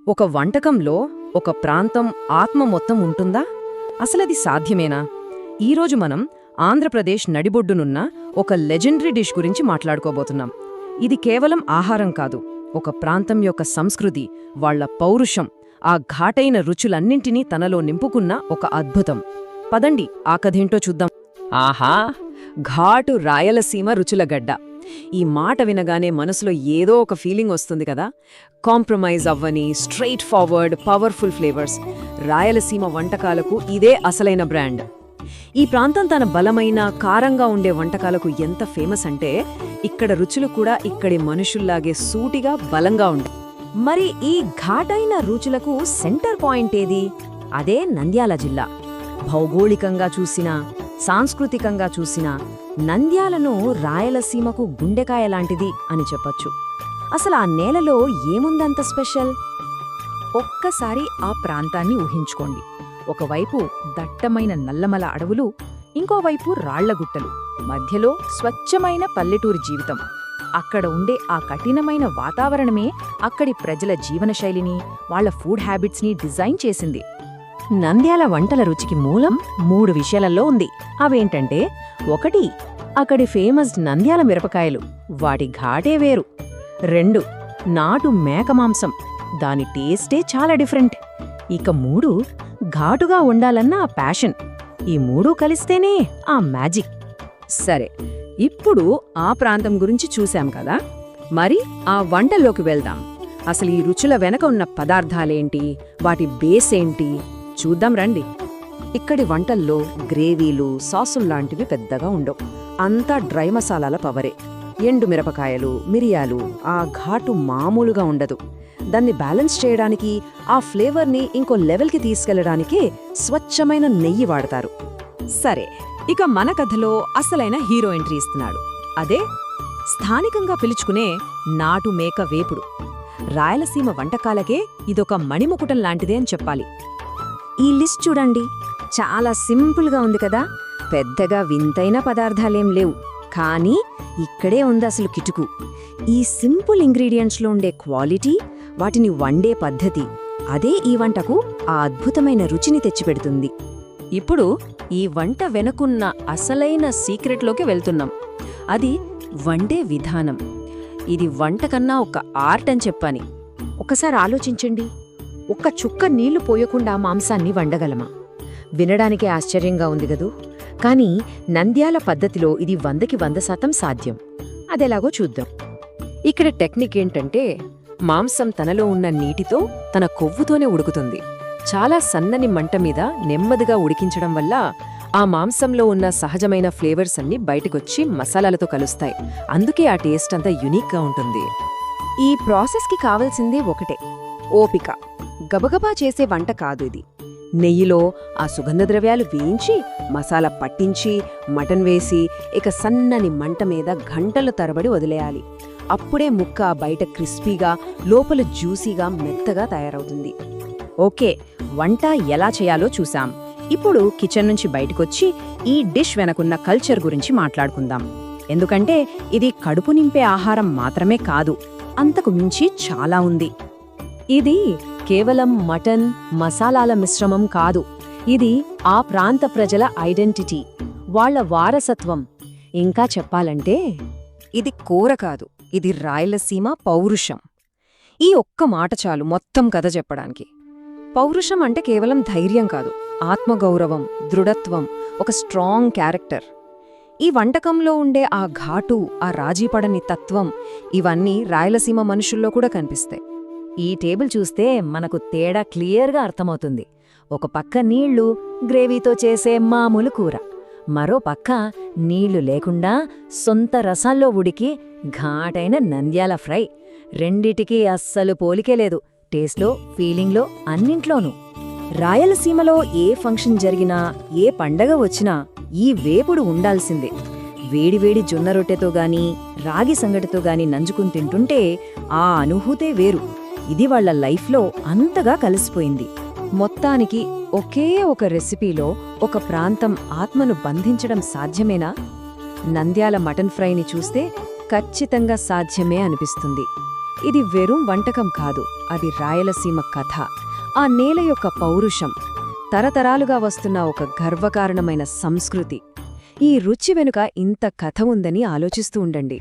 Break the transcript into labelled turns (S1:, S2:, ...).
S1: ఒక వంటకంలో ఒక ప్రాంతం ఆత్మ మొత్తం ఉంటుందా? అసలది సాధ్యమేనా? ఈరోజు మనం ఆంధ్రప్రదేశ్ నడిబొడ్డునున్న ఒక లెజెండరీ డిష్ గురించి మాట్లాడుకోబోతున్నాం. ఇది కేవలం ఆహారం కాదు, ఒక ప్రాంతం యొక్క సంస్కృతి, వాళ్ల పౌరుషం, ఆ ఘాటైన రుచులన్నింటినీ తనలో నింపుకున్న ఒక అద్భుతం. పదండి ఆ కథేంటో చూద్దాం. ఆహా, ఘాటు రాయలసీమ రుచులగడ్డ. ఈ మాట వినగానే మనసులో ఏదో ఒక ఫీలింగ్ వస్తుంది కదా. కాంప్రమైజ్ అవ్వని, straight forward, powerful flavours. Rayalaseema వంటకాలకు ఇదే అసలైన బ్రాండ్. ఈ ప్రాంతం తన బలమైన, కారంగా ఉండే వంటకాలకు ఎంత ఫేమస్ అంటే, ఇక్కడ రుచులు కూడా ఇక్కడి మనుషుల్లాగే సూటిగా, బలంగా ఉంటాయి. మరి ఈ ఘాటైన రుచులకు సెంటర్ పాయింట్ ఏది? అదే నంద్యాల జిల్లా. భౌగోళికంగా చూసినా, సాంస్కృతికంగా చూసినా నంద్యాలను రాయలసీమకు గుండెకాయ లాంటిది అని చెప్పొచ్చు. అసలు ఆ నేలలో ఏముందంత స్పెషల్? ఒక్కసారి ఆ ప్రాంతాన్ని ఊహించుకోండి. ఒకవైపు దట్టమైన నల్లమల అడవులు, ఇంకోవైపు రాళ్లగుట్టలు, మధ్యలో స్వచ్ఛమైన పల్లెటూరి జీవితం. అక్కడ ఉండే ఆ కఠినమైన వాతావరణమే అక్కడి ప్రజల జీవనశైలిని, వాళ్ల ఫుడ్ హ్యాబిట్స్ని డిజైన్ చేసింది. నంద్యాల వంటల రుచికి మూలం 3 విషయాలలో ఉంది. అవేంటంటే, 1, అక్కడి ఫేమస్ నంద్యాల మిరపకాయలు, వాటి ఘాటే వేరు. 2, నాటు మేక మాంసం, దాని టేస్టే చాలా డిఫరెంట్. ఇక 3, ఘాటుగా ఉండాలన్న ఆ ప్యాషన్. ఈ 3 కలిస్తేనే ఆ మ్యాజిక్. సరే, ఇప్పుడు ఆ ప్రాంతం గురించి చూశాం కదా, మరి ఆ వంటల్లోకి వెళ్దాం. అసలు ఈ రుచుల వెనక ఉన్న పదార్థాలేంటి, వాటి బేస్ ఏంటి చూద్దాం రండి. ఇక్కడి వంటల్లో గ్రేవీలు, సాసుల్లాంటివి పెద్దగా ఉండవు. అంతా డ్రై మసాలాల పవరే. ఎండు మిరపకాయలు, మిరియాలు, ఆ ఘాటు మామూలుగా ఉండదు. దాన్ని బ్యాలెన్స్ చేయడానికి, ఆ ఫ్లేవర్ని ఇంకో లెవెల్కి తీసుకెళ్లడానికి స్వచ్ఛమైన నెయ్యి వాడతారు. సరే, ఇక మన కథలో అసలైన హీరో ఎంట్రీ ఇస్తున్నాడు. అదే స్థానికంగా పిలుచుకునే నాటు మేక వేపుడు. రాయలసీమ వంటకాలకే ఇదొక మణిముకుటం లాంటిదే అని చెప్పాలి. ఈ లిస్ట్ చూడండి, చాలా సింపుల్గా ఉంది కదా. పెద్దగా వింతైన పదార్థాలేం లేవు, కానీ ఇక్కడే ఉంది అసలు కిటుకు. ఈ సింపుల్ ఇంగ్రీడియంట్స్లో ఉండే క్వాలిటీ, వాటిని వండే పద్ధతి, అదే ఈ వంటకు ఆ అద్భుతమైన రుచిని తెచ్చిపెడుతుంది. ఇప్పుడు ఈ వంట వెనుకున్న అసలైన సీక్రెట్లోకి వెళ్తున్నాం. అది వండే విధానం. ఇది వంట కన్నా ఒక ఆర్ట్ అని చెప్పాని. ఒకసారి ఆలోచించండి, ఒక్క చుక్క నీళ్లు పోయకుండా మాంసాన్ని వండగలమా? వినడానికే ఆశ్చర్యంగా ఉంది గదూ. కానీ నంద్యాల పద్ధతిలో ఇది 100కి 100% సాధ్యం. అదెలాగో చూద్దాం. ఇక్కడ టెక్నిక్ ఏంటంటే, మాంసం తనలో ఉన్న నీటితో, తన కొవ్వుతోనే ఉడుకుతుంది. చాలా సన్నని మంట మీద నెమ్మదిగా ఉడికించడం వల్ల ఆ మాంసంలో ఉన్న సహజమైన ఫ్లేవర్స్ అన్నీ బయటకొచ్చి మసాలాలతో కలుస్తాయి. అందుకే ఆ టేస్ట్ అంతా యునిక్గా ఉంటుంది. ఈ ప్రాసెస్కి కావలసింది ఒకటే, ఓపిక. గబగబా చేసే వంట కాదు ఇది. నెయ్యిలో ఆ సుగంధ ద్రవ్యాలు వేయించి, మసాలా పట్టించి, మటన్ వేసి, ఇక సన్నని మంట మీద గంటల తరబడి వదిలేయాలి. అప్పుడే ముక్క బయట క్రిస్పీగా, లోపల జ్యూసీగా, మెత్తగా తయారవుతుంది. ఓకే, వంట ఎలా చేయాలో చూసాం. ఇప్పుడు కిచెన్ నుంచి బయటకొచ్చి ఈ డిష్ వెనకున్న కల్చర్ గురించి మాట్లాడుకుందాం. ఎందుకంటే ఇది కడుపు నింపే ఆహారం మాత్రమే కాదు, అంతకు మించి చాలా ఉంది. ఇది కేవలం మటన్, మసాలాల మిశ్రమం కాదు. ఇది ఆ ప్రాంత ప్రజల ఐడెంటిటీ, వాళ్ల వారసత్వం. ఇంకా చెప్పాలంటే ఇది కూర కాదు, ఇది రాయలసీమ పౌరుషం. ఈ ఒక్క మాట చాలు మొత్తం కథ చెప్పడానికి. పౌరుషం అంటే కేవలం ధైర్యం కాదు, ఆత్మగౌరవం, దృఢత్వం, ఒక స్ట్రాంగ్ క్యారెక్టర్. ఈ వంటకంలో ఉండే ఆ ఘాటు, ఆ రాజీపడని తత్వం, ఇవన్నీ రాయలసీమ మనుషుల్లో కూడా కనిపిస్తాయి. ఈ టేబుల్ చూస్తే మనకు తేడా క్లియర్గా అర్థమవుతుంది. ఒక పక్క నీళ్లు, గ్రేవీతో చేసే మామూలు కూర. మరో పక్క నీళ్లు లేకుండా సొంత రసాల్లో ఉడికి ఘాటైన నంద్యాల ఫ్రై. రెండిటికీ అస్సలు పోలికే లేదు, టేస్ట్లో, ఫీలింగ్లో, అన్నింట్లోనూ. రాయలసీమలో ఏ ఫంక్షన్ జరిగినా, ఏ పండగ వచ్చినా ఈ వేపుడు ఉండాల్సిందే. వేడివేడి జొన్న రొట్టెతో గాని, రాగి సంగటితో గాని నంజుకుని తింటుంటే ఆ అనుభూతే వేరు. ఇది వాళ్ల లైఫ్లో అంతగా కలిసిపోయింది. మొత్తానికి ఒకే ఒక రెసిపీలో ఒక ప్రాంతం ఆత్మను బంధించడం సాధ్యమేనా? నంద్యాల మటన్ ఫ్రైని చూస్తే ఖచ్చితంగా సాధ్యమే అనిపిస్తుంది. ఇది వెறுం వంటకం కాదు, అది రాయలసీమ కథ, ఆ నేల యొక్క పౌరుషం, తరతరాలుగా వస్తున్న ఒక గర్వకారణమైన సంస్కృతి. ఈ రుచి వెనుక ఇంత కథ ఉందని ఆలోచిస్తూ ఉండండి.